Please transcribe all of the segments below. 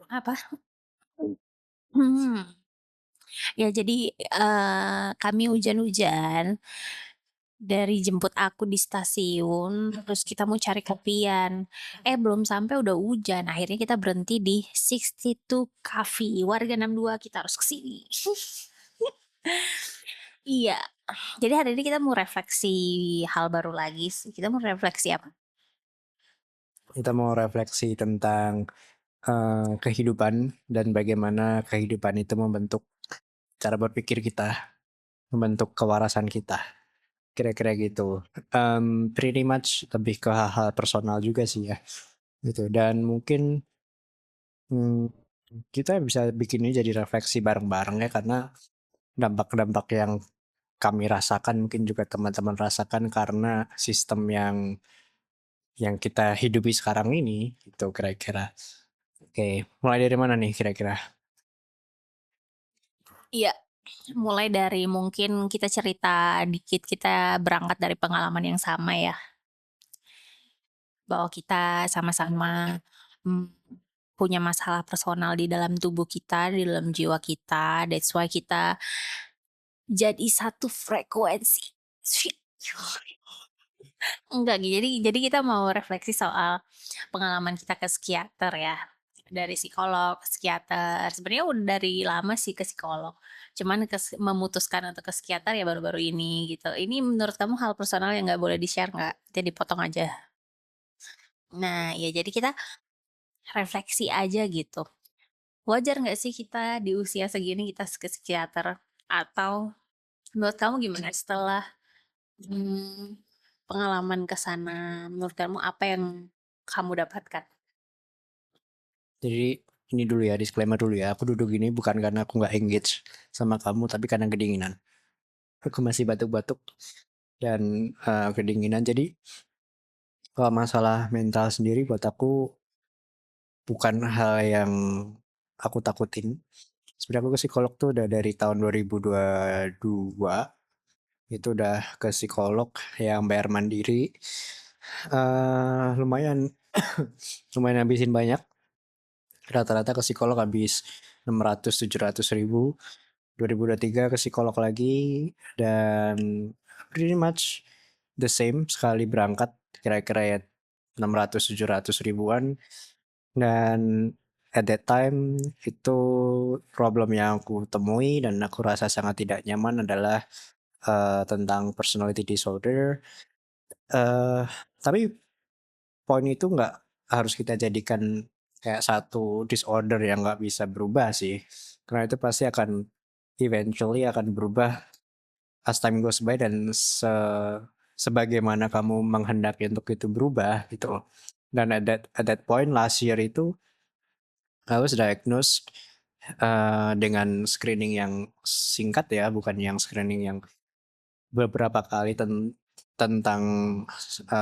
Apa? Hmm, ya jadi, kami hujan-hujan, dari jemput aku di stasiun, terus kita mau cari kopian, belum sampai udah hujan, akhirnya kita berhenti di 62 Coffee, warga 62 kita harus ke sini. Iya, jadi hari ini kita mau refleksi hal baru lagi sih, kita mau refleksi apa? Kita mau refleksi tentang, kehidupan dan bagaimana kehidupan itu membentuk cara berpikir kita, membentuk kewarasan kita, kira-kira gitu. Pretty much lebih ke hal-hal personal juga sih ya, gitu. Dan mungkin, mmm, kita bisa bikin ini jadi refleksi bareng-bareng ya, karena dampak-dampak yang kami rasakan mungkin juga teman-teman rasakan karena sistem yang kita hidupi sekarang ini, gitu kira-kira. Oke, mulai dari mana nih kira-kira? Iya, mulai dari mungkin kita cerita dikit, kita berangkat dari pengalaman yang sama ya. Bahwa kita sama-sama, mmm, punya masalah personal di dalam tubuh kita, di dalam jiwa kita, that's why kita jadi satu frekuensi. Enggak, jadi kita mau refleksi soal pengalaman kita ke psikiater ya, dari psikolog ke psikiater, sebenarnya udah dari lama sih ke psikolog, cuman memutuskan untuk ke psikiater ya baru-baru ini gitu. Ini menurut kamu hal personal yang nggak boleh di-share nggak? Nanti dipotong aja. Nah, ya jadi kita refleksi aja gitu. Wajar nggak sih kita di usia segini kita ke psikiater? Atau menurut kamu gimana setelah, mmm, pengalaman ke sana, menurut kamu apa yang kamu dapatkan? Jadi ini dulu ya, disclaimer dulu ya, aku duduk gini bukan karena aku nggak engage sama kamu, tapi karena kedinginan. Aku masih batuk-batuk dan, kedinginan. Jadi kalau masalah mental sendiri buat aku bukan hal yang aku takutin. Sebenarnya aku ke psikolog tuh udah dari tahun 2022, itu udah ke psikolog yang bayar mandiri, lumayan lumayan habisin banyak, rata-rata ke psikolog habis 600.000 700.000. 2023 ke psikolog lagi dan pretty much the same sekali berangkat kira-kira ya 600 700 ribuan dan at that time itu problem yang aku temui dan aku rasa sangat tidak nyaman adalah, tentang personality disorder, eee, tapi poin itu nggak harus kita jadikan kayak satu disorder yang nggak bisa berubah sih, karena itu pasti akan eventually akan berubah as time goes by dan sebagaimana kamu menghendaki untuk itu berubah gitu loh. Dan at that point last year itu I was diagnosed, dengan screening yang singkat ya, bukan yang screening yang beberapa kali tentang,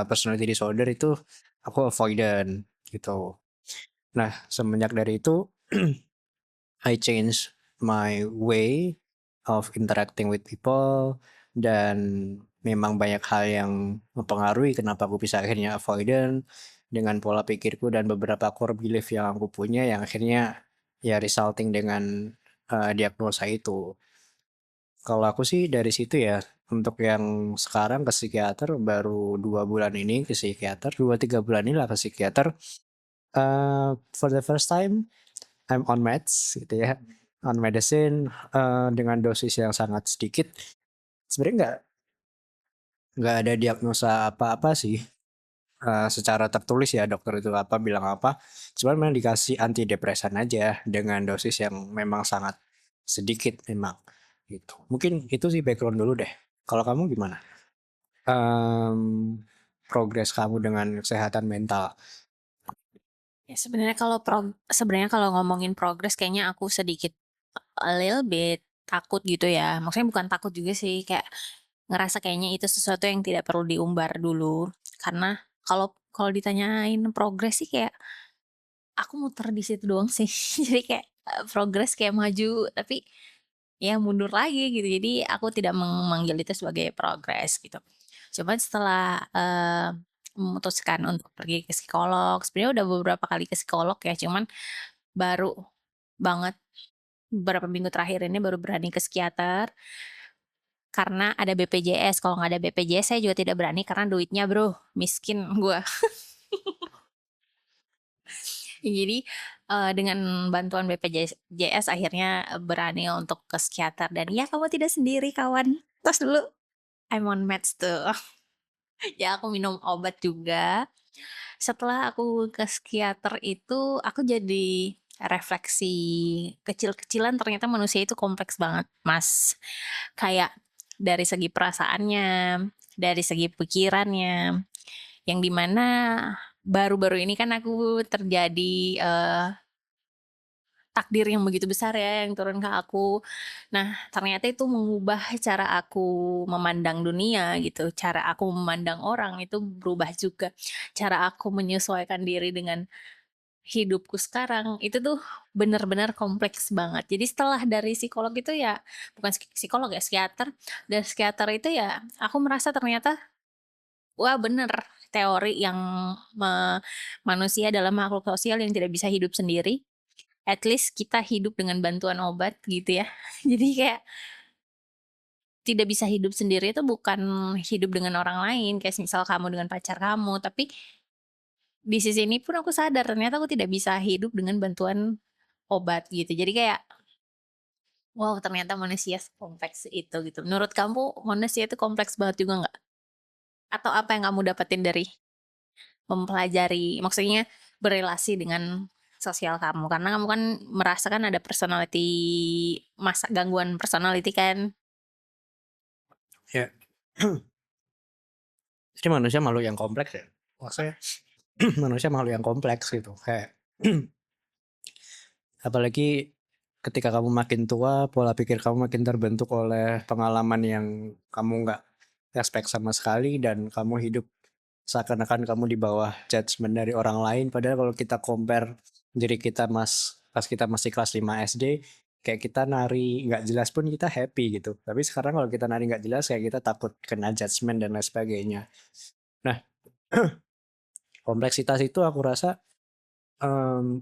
personality disorder itu aku avoidant gitu. Nah semenjak dari itu I change my way of interacting with people dan memang banyak hal yang mempengaruhi kenapa aku bisa akhirnya avoidant dengan pola pikirku dan beberapa core belief yang aku punya yang akhirnya ya resulting dengan, diagnosa itu. Kalau aku sih dari situ ya, untuk yang sekarang ke psikiater baru 2 bulan ini ke psikiater, 2 3 bulan inilah ke psikiater, for the first time I'm on meds gitu ya, on medicine, dengan dosis yang sangat sedikit. Sebenarnya nggak ada diagnosa apa-apa sih, secara tertulis ya dokter itu apa, bilang apa, cuman memang dikasih antidepresan aja dengan dosis yang memang sangat sedikit memang, gitu. Mungkin itu sih background dulu deh. Kalau kamu gimana? Progres kamu dengan kesehatan mental? Ya sebenarnya kalau ngomongin progres kayaknya aku sedikit a little bit takut gitu ya, maksudnya bukan takut juga sih, kayak ngerasa kayaknya itu sesuatu yang tidak perlu diumbar dulu. Karena kalau kalau ditanyain progres sih kayak aku muter di situ doang sih. Jadi kayak, progres kayak maju, tapi ya mundur lagi gitu. Jadi aku tidak memanggil itu sebagai progres gitu. Cuman setelah, memutuskan untuk pergi ke psikolog, sebenarnya udah beberapa kali ke psikolog ya, cuman baru banget beberapa minggu terakhir ini baru berani ke psikiater karena ada BPJS, kalau nggak ada BPJS saya juga tidak berani karena duitnya Bro, miskin gua. Jadi, dengan bantuan BPJS akhirnya berani untuk ke psikiater dan, "Ya kamu tidak sendiri kawan." Tos dulu, I'm on meds tuh. Ya aku minum obat juga. Setelah aku ke psikiater itu, aku jadi refleksi kecil-kecilan ternyata manusia itu kompleks banget, Mas. Kayak dari segi perasaannya, dari segi pikirannya, yang di mana baru-baru ini kan aku terjadi, takdir yang begitu besar ya yang turun ke aku. Nah, ternyata itu mengubah cara aku memandang dunia gitu, cara aku memandang orang itu berubah juga. Cara aku menyesuaikan diri dengan hidupku sekarang, itu tuh bener-bener kompleks banget. Jadi setelah dari psikolog itu ya bukan psikolog ya, psikiater, dan psikiater itu ya aku merasa ternyata, wah bener teori yang manusia adalah makhluk sosial yang tidak bisa hidup sendiri. At least kita hidup dengan bantuan obat gitu ya. Jadi kayak tidak bisa hidup sendiri itu bukan hidup dengan orang lain, kayak misal kamu dengan pacar kamu, tapi di sisi ini pun aku sadar ternyata aku tidak bisa hidup dengan bantuan obat gitu. Jadi kayak, wow ternyata manusia sekompleks itu gitu. Menurut kamu manusia itu kompleks banget juga nggak? Atau apa yang kamu dapetin dari mempelajari maksudnya berelasi dengan sosial kamu? Karena kamu kan merasakan ada personality gangguan personality kan? Ya. Jadi manusia makhluk yang kompleks ya. Maksudnya manusia makhluk yang kompleks gitu. Kayak apalagi ketika kamu makin tua, pola pikir kamu makin terbentuk oleh pengalaman yang kamu nggak expect sama sekali dan kamu hidup seakan-akan kamu di bawah judgement dari orang lain. Padahal kalau kita compare diri kita pas kita masih kelas 5 SD, kayak kita nari nggak jelas pun kita happy gitu. Tapi sekarang kalau kita nari nggak jelas kayak kita takut kena judgement dan lain sebagainya. Nah, kompleksitas itu aku rasa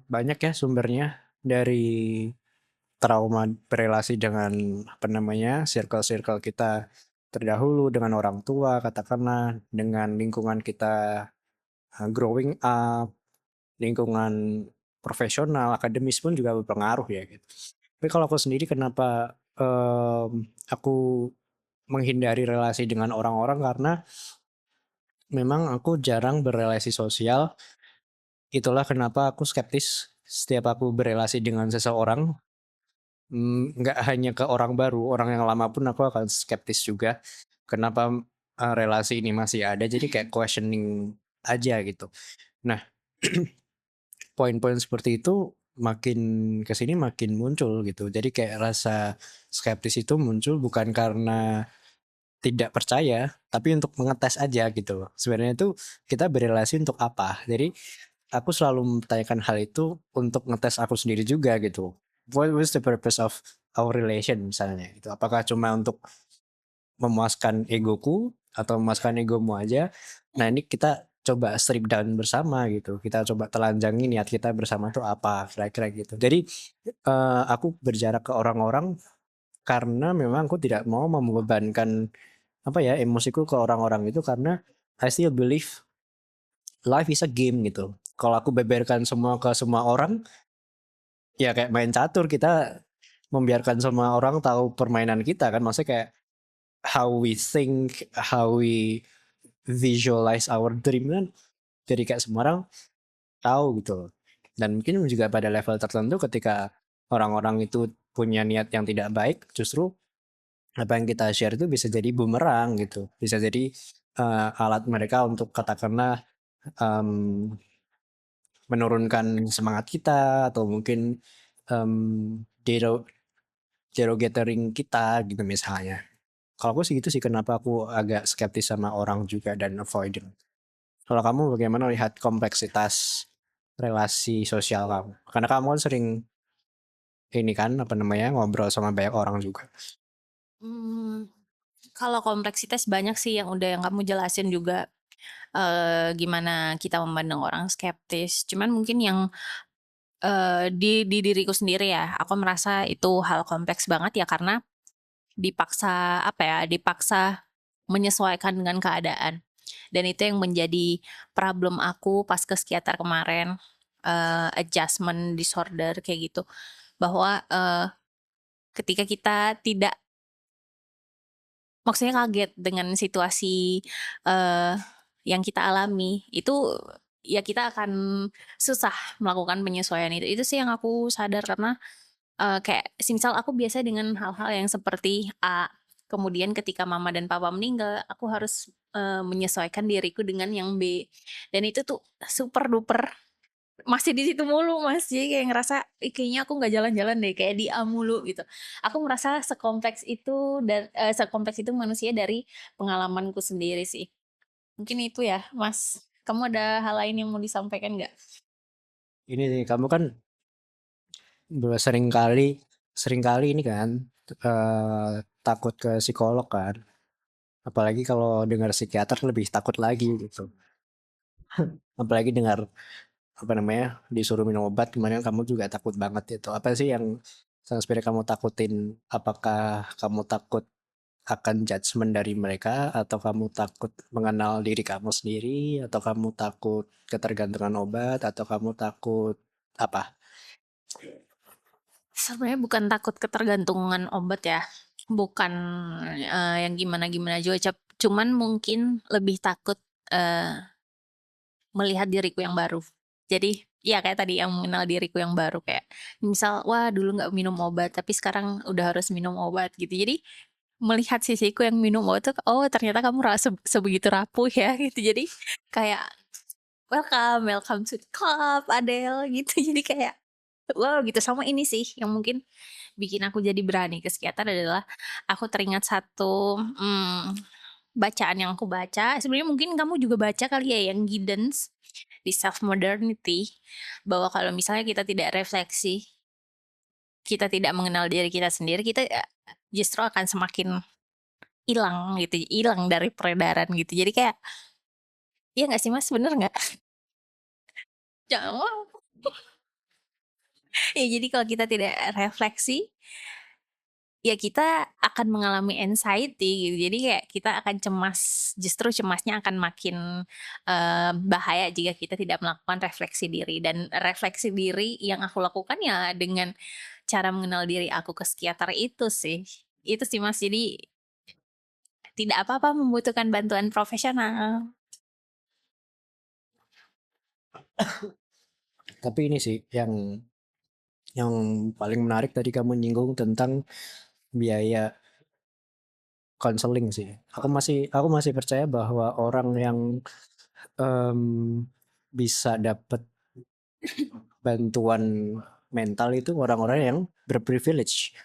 banyak ya sumbernya dari trauma berelasi dengan apa namanya circle-circle kita terdahulu dengan orang tua katakanlah dengan lingkungan kita growing up lingkungan profesional akademis pun juga berpengaruh ya gitu. Tapi kalau aku sendiri kenapa aku menghindari relasi dengan orang-orang karena memang aku jarang berrelasi sosial. Itulah kenapa aku skeptis setiap aku berelasi dengan seseorang. Nggak hanya ke orang baru, orang yang lama pun aku akan skeptis juga. Kenapa, relasi ini masih ada, jadi kayak questioning aja gitu. Nah, poin-poin seperti itu makin ke sini makin muncul gitu. Jadi kayak rasa skeptis itu muncul bukan karena tidak percaya, tapi untuk mengetes aja gitu loh. Sebenarnya itu kita berelasi untuk apa? Jadi aku selalu mempertanyakan hal itu untuk ngetes aku sendiri juga gitu. What was the purpose of our relation misalnya gitu. Apakah cuma untuk memuaskan egoku atau memuaskan egomu aja? Nah, ini kita coba strip down bersama gitu. Kita coba telanjangi niat kita bersama tuh apa kira-kira gitu. Jadi aku berjarak ke orang-orang karena memang aku tidak mau membebankan apa ya emosiku ke orang-orang itu karena I still believe life is a game gitu. Kalau aku beberkan semua ke semua orang, ya kayak main catur kita membiarkan semua orang tahu permainan kita kan. Maksudnya kayak how we think, how we visualize our dream kan. Jadi kayak semua orang tahu gitu loh. Dan mungkin juga pada level tertentu ketika orang-orang itu punya niat yang tidak baik, justru apa yang kita share itu bisa jadi bumerang gitu. Bisa jadi alat mereka untuk katakanlah em, menurunkan semangat kita atau mungkin dero derogatoring kita gitu misalnya. Kalau aku sih gitu sih kenapa aku agak skeptis sama orang juga dan avoidant. Kalau kamu bagaimana lihat kompleksitas relasi sosial kamu? Karena kamu kan sering ini kan apa namanya ngobrol sama banyak orang juga. Mmm, kalau kompleksitas banyak sih yang udah yang kamu jelasin juga, gimana kita memandang orang skeptis. Cuman mungkin yang di diriku sendiri ya, aku merasa itu hal kompleks banget ya karena dipaksa, apa ya, dipaksa menyesuaikan dengan keadaan. Dan itu yang menjadi problem aku pas ke psikiater kemarin, adjustment disorder kayak gitu. Bahwa, ketika kita tidak maksudnya kaget dengan situasi, eee, yang kita alami, itu ya kita akan susah melakukan penyesuaian itu. Itu sih yang aku sadar karena, kayak semisal aku biasa dengan hal-hal yang seperti A, kemudian ketika mama dan papa meninggal, aku harus, menyesuaikan diriku dengan yang B, dan itu tuh super duper masih di situ mulu, Mas. Jadi kayak ngerasa, "Ih, kayaknya aku nggak jalan-jalan deh, kayak di A mulu," gitu. Aku merasa sekompleks itu sekompleks itu manusia dari pengalamanku sendiri sih. Mungkin itu ya, Mas. Kamu ada hal lain yang mau disampaikan nggak? Ini nih, kamu kan sering kali ini kan, takut ke psikolog kan, apalagi kalau dengar psikiater lebih takut lagi gitu. Apalagi dengar, apa namanya, disuruh minum obat kemarin kamu juga takut banget itu. Apa sih yang sebenarnya kamu takutin? Apakah kamu takut akan judgement dari mereka, atau kamu takut mengenal diri kamu sendiri, atau kamu takut ketergantungan obat, atau kamu takut apa? Sebenarnya bukan takut ketergantungan obat ya, bukan, yang gimana-gimana juga, cuman mungkin lebih takut, eee melihat diriku yang baru. Jadi, ya kayak tadi yang mengenal diriku yang baru kayak misal, wah dulu nggak minum obat tapi sekarang udah harus minum obat gitu. Jadi, melihat sisiku yang minum obat tuh, oh ternyata kamu sebegitu rapuh ya gitu. Jadi, kayak welcome, welcome to the club Adele gitu. Jadi kayak, wow gitu. Sama ini sih yang mungkin bikin aku jadi berani ke psikiater adalah aku teringat satu, bacaan yang aku baca, sebenarnya mungkin kamu juga baca kali ya yang Giddens di Self Modernity, bahwa kalau misalnya kita tidak refleksi, kita tidak mengenal diri kita sendiri, kita, justru akan semakin hilang gitu, hilang dari peredaran gitu. Jadi kayak, iya nggak sih Mas, bener nggak? Jangan ya jadi kalau kita tidak refleksi, ya kita akan mengalami anxiety gitu. Jadi kayak kita akan cemas, justru cemasnya akan makin, bahaya jika kita tidak melakukan refleksi diri. Dan refleksi diri yang aku lakukan ya dengan cara mengenal diri aku ke psikiater itu sih. Itu sih Mas, jadi tidak apa-apa membutuhkan bantuan profesional. Tapi ini sih yang paling menarik tadi kamu nyinggung tentang biaya konseling sih. Aku masih percaya bahwa orang yang em, bisa dapat bantuan mental itu orang-orang yang berprivilege.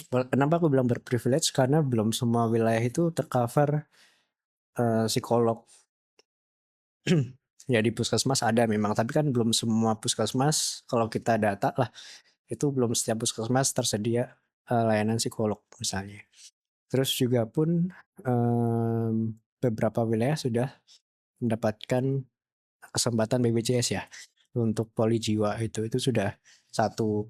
Kenapa aku bilang berprivilege? Karena belum semua wilayah itu tercover psikolog. Ya di puskesmas ada memang, tapi kan belum semua puskesmas kalau kita data lah, itu belum setiap puskesmas tersedia layanan psikolog misalnya. Terus juga pun beberapa wilayah sudah mendapatkan kesempatan BPJS ya untuk poli jiwa, itu sudah satu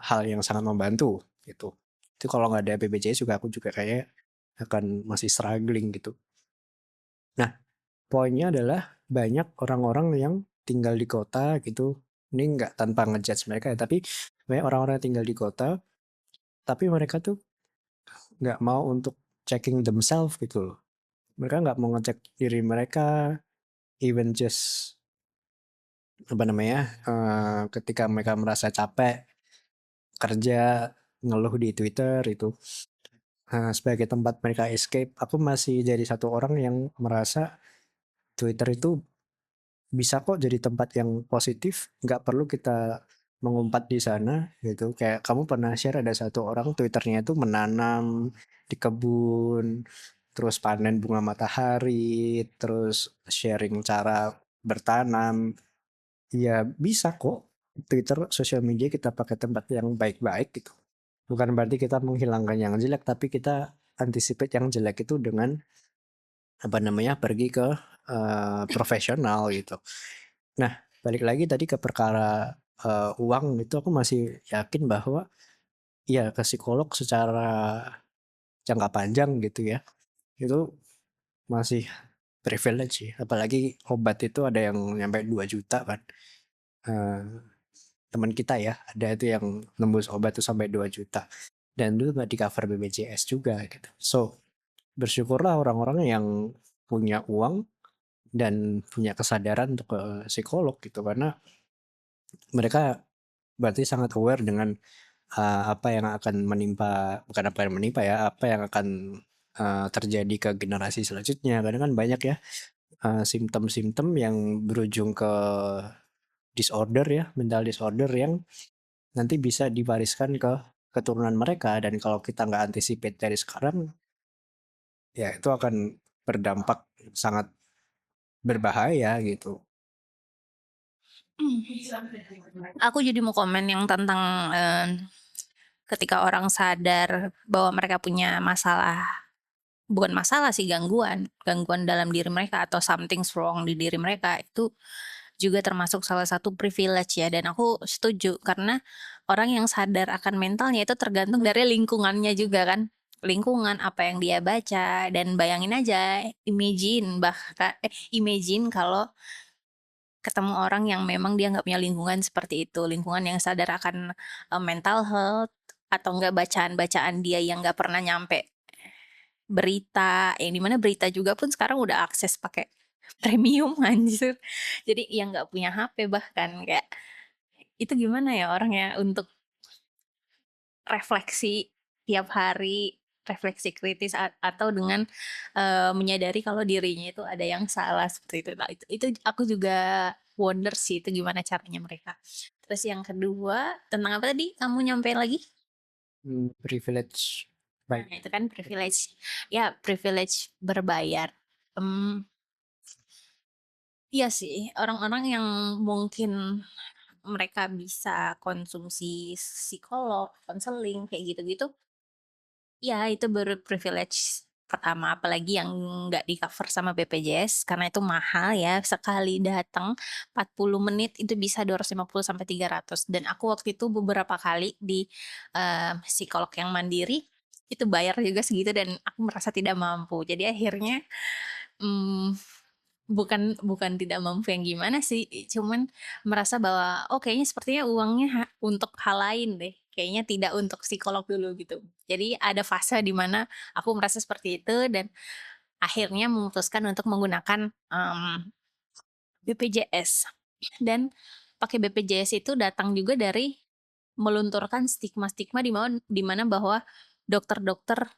hal yang sangat membantu gitu. Itu kalau nggak ada BPJS juga aku juga kayak akan masih struggling gitu. Nah, poinnya adalah banyak orang-orang yang tinggal di kota gitu. Ini nggak tanpa ngejudge mereka ya, tapi banyak orang-orang yang tinggal di kota, tapi mereka tuh nggak mau untuk checking themselves gitu loh. Mereka nggak mau ngecek diri mereka, even just apa namanya, ketika mereka merasa capek kerja, ngeluh di Twitter itu, sebagai tempat mereka escape. Aku masih jadi satu orang yang merasa Twitter itu bisa kok jadi tempat yang positif, nggak perlu kita mengumpat di sana gitu. Kayak kamu pernah share ada satu orang Twitternya itu menanam di kebun, terus panen bunga matahari, terus sharing cara bertanam. Ya bisa kok Twitter, sosial media kita pakai tempat yang baik-baik gitu. Bukan berarti kita menghilangkan yang jelek, tapi kita anticipate yang jelek itu dengan apa namanya pergi ke profesional gitu. Nah, balik lagi tadi ke perkara uang itu aku masih yakin bahwa ya ke psikolog secara jangka panjang gitu ya, itu masih privilege sih. Apalagi obat itu ada yang nyampe 2 juta kan. Eee, Teman kita ya, ada itu yang nembus obat tuh sampai 2 juta dan itu nggak di-cover BPJS juga gitu. So, bersyukurlah orang-orang yang punya uang dan punya kesadaran untuk ke psikolog gitu, karena mereka berarti sangat aware dengan apa yang akan menimpa, bukan apa yang menimpa ya, apa yang akan terjadi ke generasi selanjutnya. Kadang kan banyak ya simptom-simptom yang berujung ke disorder ya, mental disorder yang nanti bisa diwariskan ke keturunan mereka, dan kalau kita nggak anticipate dari sekarang, ya itu akan berdampak sangat berbahaya gitu. Aku jadi mau komen yang tentang ketika orang sadar bahwa mereka punya masalah, bukan masalah sih, gangguan, gangguan dalam diri mereka atau something's wrong di diri mereka, itu juga termasuk salah satu privilege ya, dan aku setuju karena orang yang sadar akan mentalnya itu tergantung dari lingkungannya juga kan. Lingkungan, apa yang dia baca, dan bayangin aja, imagine kalau ketemu orang yang memang dia nggak punya lingkungan seperti itu, lingkungan yang sadar akan, mental health, atau enggak bacaan-bacaan dia yang nggak pernah nyampe berita, yang di mana berita juga pun sekarang udah akses pakai premium anjir. Jadi yang nggak punya HP bahkan, kayak itu gimana ya orangnya untuk refleksi tiap hari, refleksi kritis atau dengan, menyadari kalau dirinya itu ada yang salah seperti itu. Nah itu aku juga wonder sih itu gimana caranya mereka. Terus yang kedua tentang apa tadi kamu nyampein lagi? Privilege Nah baik. itu kan privilege, ya privilege berbayar. Mmm, iya sih orang-orang yang mungkin mereka bisa konsumsi psikolog, konseling, kayak gitu-gitu. Ya itu baru privilege pertama, apalagi yang nggak di-cover sama BPJS karena itu mahal ya, sekali datang 40 menit itu bisa 250 sampai 300, dan aku waktu itu beberapa kali di, psikolog yang mandiri, itu bayar juga segitu dan aku merasa tidak mampu. Jadi akhirnya, mmm, bukan bukan tidak mampu yang gimana sih, cuman merasa bahwa, oh kayaknya sepertinya uangnya untuk hal lain deh, kayaknya tidak untuk psikolog dulu gitu. Jadi ada fase di mana aku merasa seperti itu dan akhirnya memutuskan untuk menggunakan, BPJS. Dan pakai BPJS itu datang juga dari melunturkan stigma-stigma di mana bahwa dokter-dokter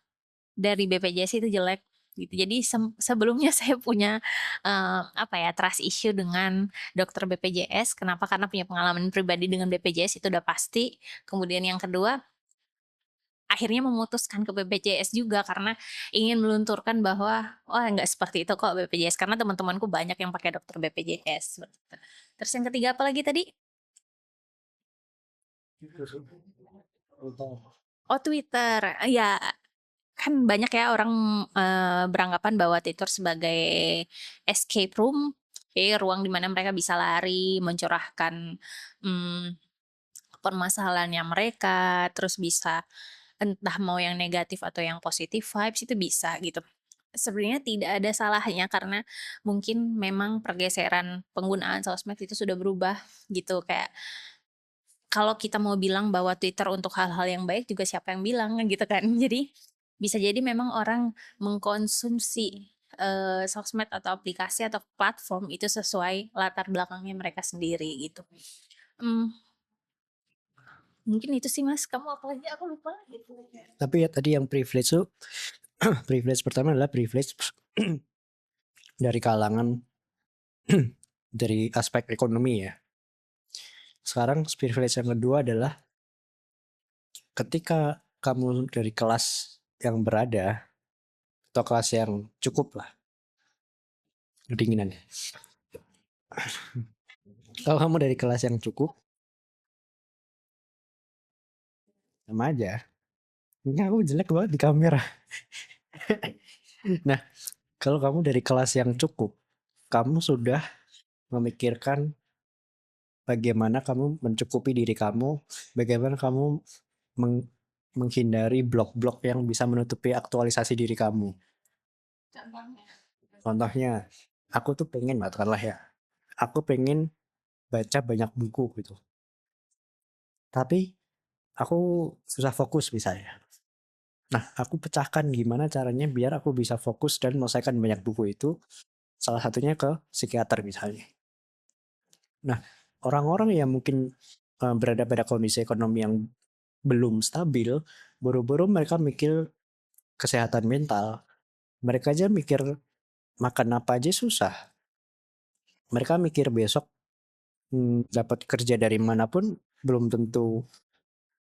dari BPJS itu jelek gitu. Jadi sebelumnya saya punya, apa ya, trust issue dengan dokter BPJS. Kenapa? Karena punya pengalaman pribadi dengan BPJS itu udah pasti. Kemudian yang kedua, akhirnya memutuskan ke BPJS juga karena ingin melunturkan bahwa, "Wah nggak seperti itu kok BPJS." Karena teman-temanku banyak yang pakai dokter BPJS, seperti itu. Terus yang ketiga apa lagi tadi? Oh Twitter, iya. Kan banyak ya orang, beranggapan bahwa Twitter sebagai escape room, ruang di mana mereka bisa lari, mencurahkan, mmm, permasalahannya mereka, terus bisa entah mau yang negatif atau yang positif vibes itu bisa gitu. Sebenarnya tidak ada salahnya karena mungkin memang pergeseran penggunaan sosmed itu sudah berubah gitu, kayak kalau kita mau bilang bahwa Twitter untuk hal-hal yang baik juga siapa yang bilang kan gitu kan. Jadi bisa jadi memang orang mengkonsumsi, sosmed atau aplikasi atau platform itu sesuai latar belakangnya mereka sendiri gitu. Mmm, Mungkin itu sih Mas, kamu apa lagi? Aku lupa gitu. Tapi ya tadi yang privilege tuh privilege pertama adalah privilege dari kalangan dari aspek ekonomi ya. Sekarang privilege yang kedua adalah ketika kamu dari kelas yang berada atau kelas yang cukup lah kedinginannya. Kalau kamu dari kelas yang cukup, sama aja. Ini aku jelek banget di kamera. Nah, kalau kamu dari kelas yang cukup, kamu sudah memikirkan bagaimana kamu mencukupi diri kamu, bagaimana kamu meng menghindari blok-blok yang bisa menutupi aktualisasi diri kamu. Contohnya, aku tuh pengen katakanlah ya, aku pengen baca banyak buku gitu, tapi aku susah fokus misalnya. Nah, aku pecahkan gimana caranya biar aku bisa fokus dan menyelesaikan banyak buku itu, salah satunya ke psikiater misalnya. Nah, orang-orang yang mungkin, berada pada kondisi ekonomi yang belum stabil, buru-buru mereka mikir kesehatan mental, mereka aja mikir makan apa aja susah. Mereka mikir besok, dapat kerja dari mana pun belum tentu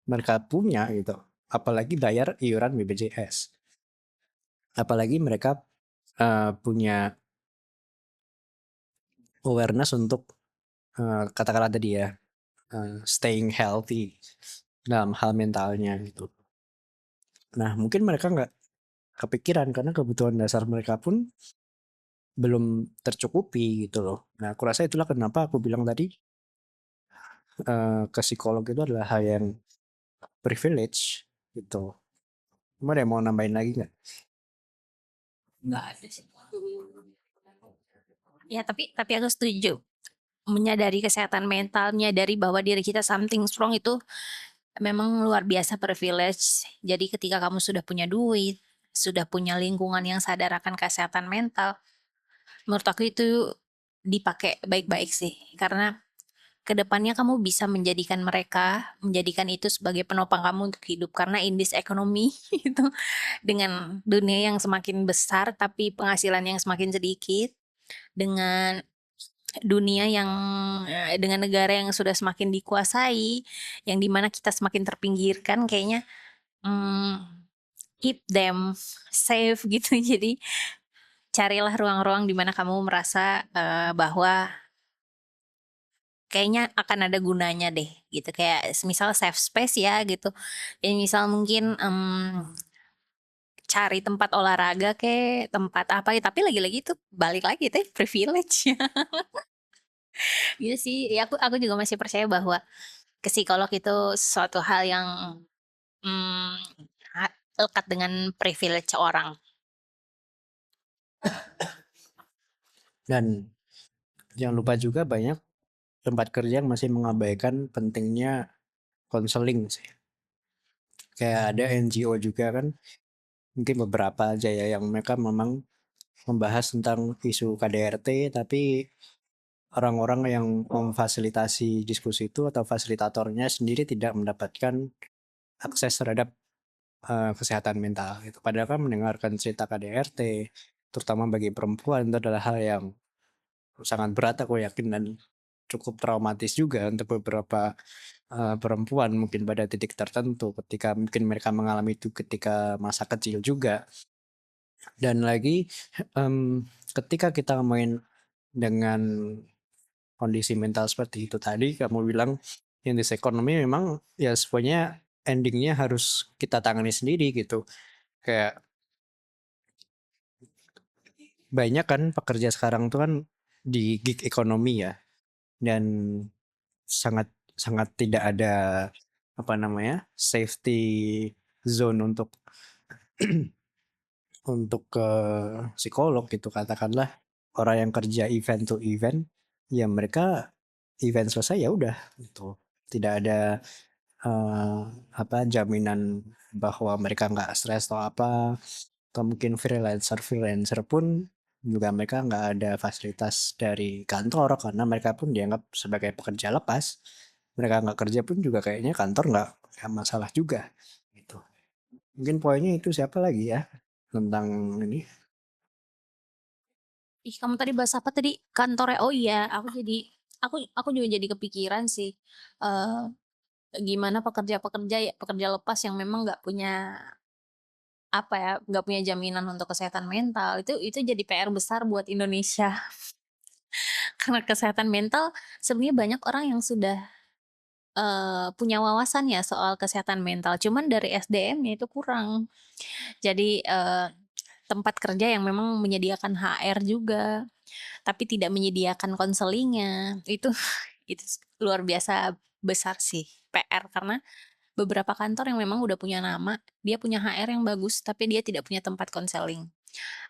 mereka punya gitu, apalagi bayar iuran BPJS. Apalagi mereka, punya awareness untuk, katakanlah tadi ya, staying healthy dalam hal mentalnya gitu. Nah, mungkin mereka nggak kepikiran karena kebutuhan dasar mereka pun belum tercukupi gitu loh. Nah, aku rasa itulah kenapa aku bilang tadi, ke psikolog itu adalah hal yang privilege gitu. Cuma ada yang mau nambahin lagi nggak? Nggak ada sih. Ya, tapi aku setuju. Menyadari kesehatan mental, menyadari bahwa diri kita something strong itu memang luar biasa privilege. Jadi ketika kamu sudah punya duit, sudah punya lingkungan yang sadar akan kesehatan mental, menurut aku itu dipakai baik-baik sih. Karena kedepannya kamu bisa menjadikan itu sebagai penopang kamu untuk hidup. Karena in this economy itu dengan dunia yang semakin besar tapi penghasilan yang semakin sedikit, dengan dunia yang dengan negara yang sudah semakin dikuasai, yang dimana kita semakin terpinggirkan kayaknya, mmm, keep them safe gitu. Jadi carilah ruang-ruang di mana kamu merasa, bahwa kayaknya akan ada gunanya deh gitu, kayak semisal safe space ya gitu, kayak misal mungkin, cari tempat olahraga kek, tempat apa, tapi lagi-lagi itu balik lagi itu privilege. Gitu sih, ya aku juga masih percaya bahwa ke psikolog itu suatu hal yang, mmm, ha lekat dengan privilege orang. Dan jangan lupa juga banyak tempat kerja yang masih mengabaikan pentingnya konseling sih. Kayak ada NGO juga kan, mungkin beberapa aja ya yang mereka memang membahas tentang isu KDRT, tapi orang-orang yang memfasilitasi diskusi itu atau fasilitatornya sendiri tidak mendapatkan akses terhadap, kesehatan mental gitu. Padahal kan mendengarkan cerita KDRT, terutama bagi perempuan itu adalah hal yang sangat berat aku yakin dan cukup traumatis juga untuk beberapa, perempuan mungkin pada titik tertentu ketika mungkin mereka mengalami itu ketika masa kecil juga. Dan lagi, ketika kita main dengan kondisi mental seperti itu tadi, kamu bilang in this economy memang ya semuanya ending-nya harus kita tangani sendiri gitu. Kayak banyak kan pekerja sekarang tuh kan di gig economy ya, dan sangat sangat tidak ada, apa namanya, safety zone untuk ke psikolog gitu. Katakanlah orang yang kerja event to event, ya mereka event selesai ya udah gitu. Tidak ada, eee, apa, jaminan bahwa mereka nggak stres atau apa, atau mungkin freelancer-freelancer pun juga mereka nggak ada fasilitas dari kantor karena mereka pun dianggap sebagai pekerja lepas. Mereka nggak kerja pun juga kayaknya kantor nggak masalah juga, gitu. Mungkin poinnya itu siapa lagi ya, tentang ini? Ih, kamu tadi bahas apa tadi? Kantornya, oh iya, aku juga jadi kepikiran sih, eee, gimana pekerja-pekerja ya, pekerja lepas yang memang nggak punya, apa ya, nggak punya jaminan untuk kesehatan mental, itu jadi PR besar buat Indonesia. Karena kesehatan mental sebenarnya banyak orang yang sudah, punya wawasan ya soal kesehatan mental, cuman dari SDM-nya itu kurang. Jadi, tempat kerja yang memang menyediakan HR juga, tapi tidak menyediakan konselingnya, itu Itu luar biasa besar sih PR karena beberapa kantor yang memang udah punya nama, dia punya HR yang bagus, tapi dia tidak punya tempat konseling.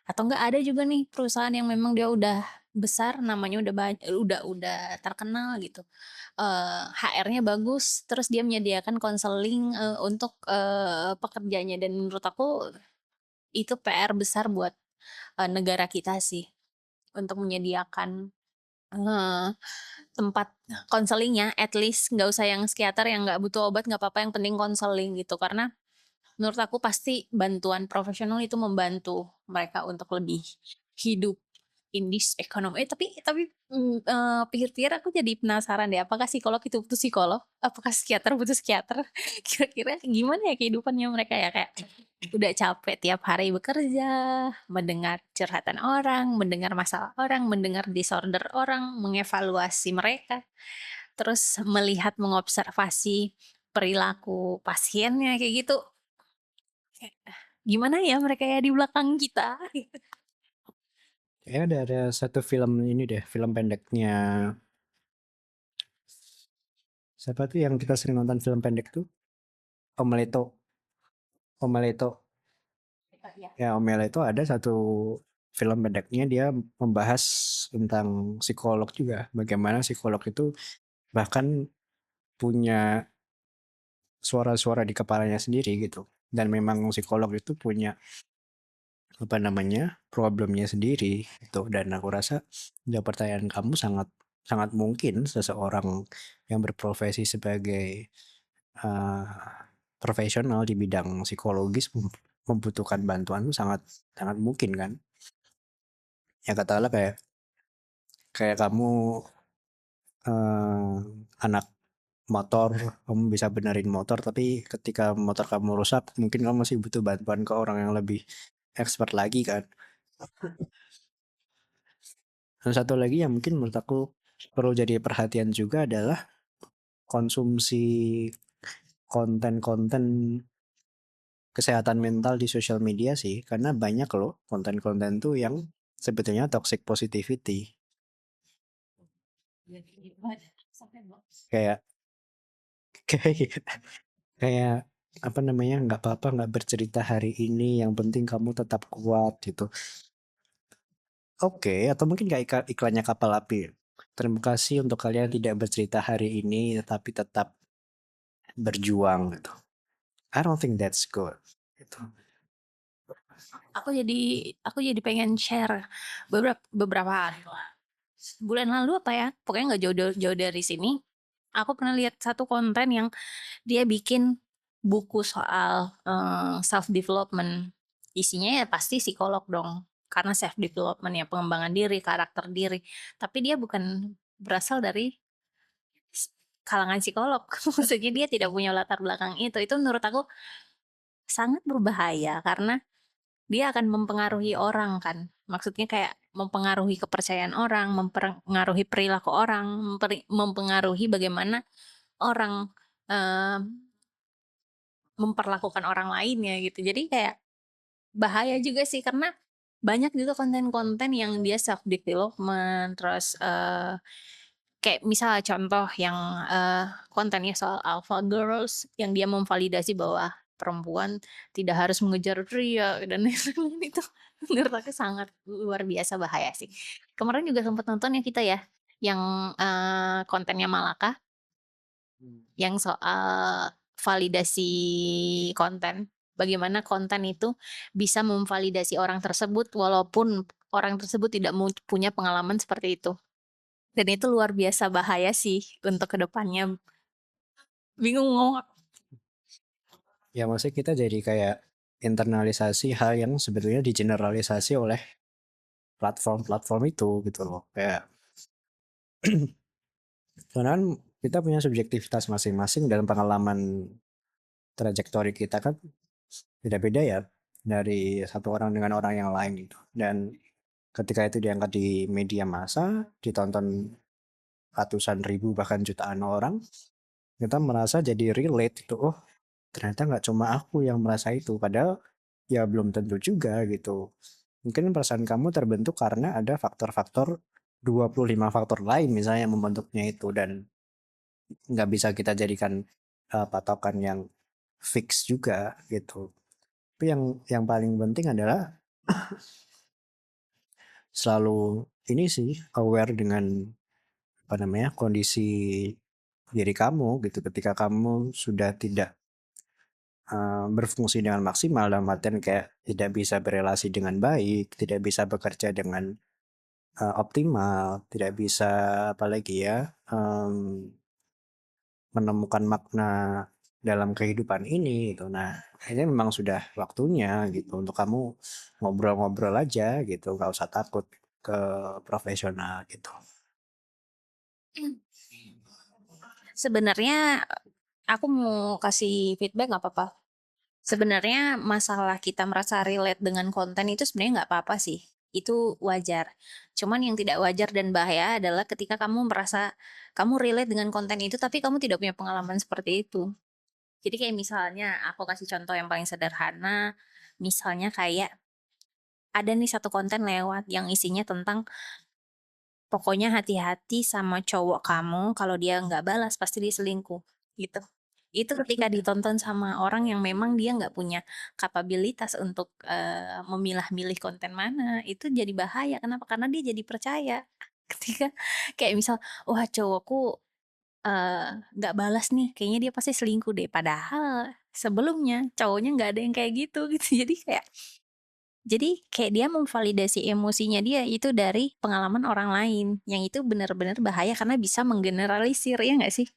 Atau enggak ada juga nih perusahaan yang memang dia udah besar, namanya udah terkenal gitu, HR-nya bagus, terus dia menyediakan konseling, untuk, pekerjanya dan menurut aku itu PR besar buat, negara kita sih, untuk menyediakan, eee, tempat konselingnya, at least nggak usah yang psikiater yang nggak butuh obat nggak apa-apa, yang penting konseling gitu. Karena menurut aku pasti bantuan profesional itu membantu mereka untuk lebih hidup in this economy. Pikir-pikir aku jadi penasaran deh, apakah psikolog itu butuh psikolog? Apakah psikiater butuh psikiater? Kira-kira gimana ya kehidupannya mereka ya? Kayak udah capek tiap hari bekerja, mendengar curhatan orang, mendengar masalah orang, mendengar disorder orang, mengevaluasi mereka, terus melihat, mengobservasi perilaku pasiennya kayak gitu. Kayak, gimana ya mereka ya di belakang kita? Kayaknya ada satu film ini deh, film pendeknya siapa tuh yang kita sering nonton film pendek tuh? Om Leto. Om Leto. Ya. Ya, Om Leto ada satu film pendeknya dia membahas tentang psikolog juga. Bagaimana psikolog itu bahkan punya suara-suara di kepalanya sendiri gitu. Dan memang psikolog itu punya apa namanya problemnya sendiri gitu. Dan aku rasa jawab pertanyaan kamu sangat sangat mungkin seseorang yang berprofesi sebagai uh, profesional di bidang psikologis membutuhkan bantuan itu sangat sangat mungkin kan. Ya katakanlah kayak kayak kamu uh, anak motor, kamu bisa benerin motor, tapi ketika motor kamu rusak, mungkin kamu masih butuh bantuan ke orang yang lebih expert lagi kan. Dan satu lagi yang mungkin menurut aku perlu jadi perhatian juga adalah konsumsi konten-konten kesehatan mental di sosial media sih, karena banyak loh konten-konten tuh yang sebetulnya toxic positivity. Kayak kayak kayak apa namanya nggak apa-apa nggak bercerita hari ini, yang penting kamu tetap kuat gitu. Oke, atau mungkin kayak iklannya kapal api. Terima kasih untuk kalian yang tidak bercerita hari ini, tetapi tetap berjuang gitu. I don't think that's good. Gitu. Aku jadi pengen share beberapa bulan lalu apa ya, pokoknya nggak jauh dari sini, aku pernah lihat satu konten yang dia bikin buku soal, self development. Isinya ya pasti psikolog dong, karena self development ya pengembangan diri, karakter diri. Tapi dia bukan berasal dari kalangan psikolog, maksudnya dia tidak punya latar belakang itu. Itu menurut aku sangat berbahaya karena dia akan mempengaruhi orang kan. Maksudnya kayak mempengaruhi kepercayaan orang, mempengaruhi perilaku orang, mempengaruhi bagaimana orang, eee, memperlakukan orang lainnya gitu. Jadi kayak bahaya juga sih karena banyak juga konten-konten yang dia self development, terus, kayak misal contoh yang, kontennya soal alpha girls yang dia memvalidasi bahwa perempuan tidak harus mengejar pria dan lain-lain itu menurut aku sangat luar biasa bahaya sih. Kemarin juga sempat nonton ya kita ya, yang, kontennya Malaka, yang soal validasi konten. Bagaimana konten itu bisa memvalidasi orang tersebut walaupun orang tersebut tidak punya pengalaman seperti itu. Dan itu luar biasa bahaya sih untuk kedepannya. Bingung mau Ya maksudnya kita jadi kayak internalisasi hal yang sebetulnya digeneralisasi oleh platform-platform itu gitu loh. Kayak karena kan kita punya subjektivitas masing-masing dalam pengalaman trajektori kita kan beda-beda ya dari satu orang dengan orang yang lain gitu. Dan ketika itu diangkat di media massa, ditonton ratusan ribu bahkan jutaan orang, kita merasa jadi relate gitu. Oh, ternyata nggak cuma aku yang merasa itu. Padahal ya belum tentu juga gitu. Mungkin perasaan kamu terbentuk karena ada faktor-faktor 25 faktor lain misalnya yang membentuknya itu, dan nggak bisa kita jadikan patokan yang fix juga gitu. Tapi yang paling penting adalah selalu ini sih, aware dengan apa namanya, kondisi diri kamu gitu. Ketika kamu sudah tidak berfungsi dengan maksimal, dalam artian kayak tidak bisa berelasi dengan baik, tidak bisa bekerja dengan optimal, tidak bisa apalagi ya, menemukan makna dalam kehidupan ini gitu. Nah, ini memang sudah waktunya gitu untuk kamu ngobrol-ngobrol aja gitu, nggak usah takut ke profesional gitu. Sebenarnya aku mau kasih feedback nggak apa-apa? Sebenarnya masalah kita merasa relate dengan konten itu sebenarnya nggak apa-apa sih. Itu wajar. Cuman yang tidak wajar dan bahaya adalah ketika kamu merasa kamu relate dengan konten itu tapi kamu tidak punya pengalaman seperti itu. Jadi kayak misalnya aku kasih contoh yang paling sederhana, misalnya kayak ada nih satu konten lewat yang isinya tentang pokoknya hati-hati sama cowok kamu, kalau dia nggak balas pasti dia selingkuh, gitu. Itu ketika ditonton sama orang yang memang dia nggak punya kapabilitas untuk, memilah-milih konten mana, itu jadi bahaya. Kenapa? Karena dia jadi percaya. Ketika kayak misal, "Wah cowokku, nggak balas nih, kayaknya dia pasti selingkuh deh." Padahal sebelumnya cowoknya nggak ada yang kayak gitu, gitu. Jadi kayak dia memvalidasi emosinya dia itu dari pengalaman orang lain, yang itu benar-benar bahaya karena bisa menggeneralisir, ya nggak sih?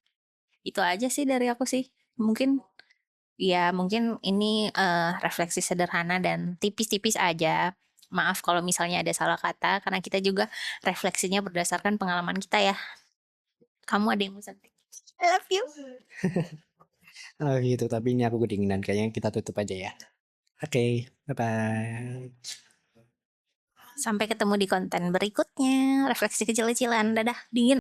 Itu aja sih dari aku sih. Mungkin ya mungkin ini, refleksi sederhana dan tipis-tipis aja. Maaf kalau misalnya ada salah kata, karena kita juga refleksinya berdasarkan pengalaman kita ya. Kamu ada yang mau sampaikan? I love you. Oh gitu, tapi ini aku kedinginan, kayaknya kita tutup aja ya. Oke, bye-bye. Sampai ketemu di konten berikutnya, refleksi kecil-kecilan. Dadah, dingin.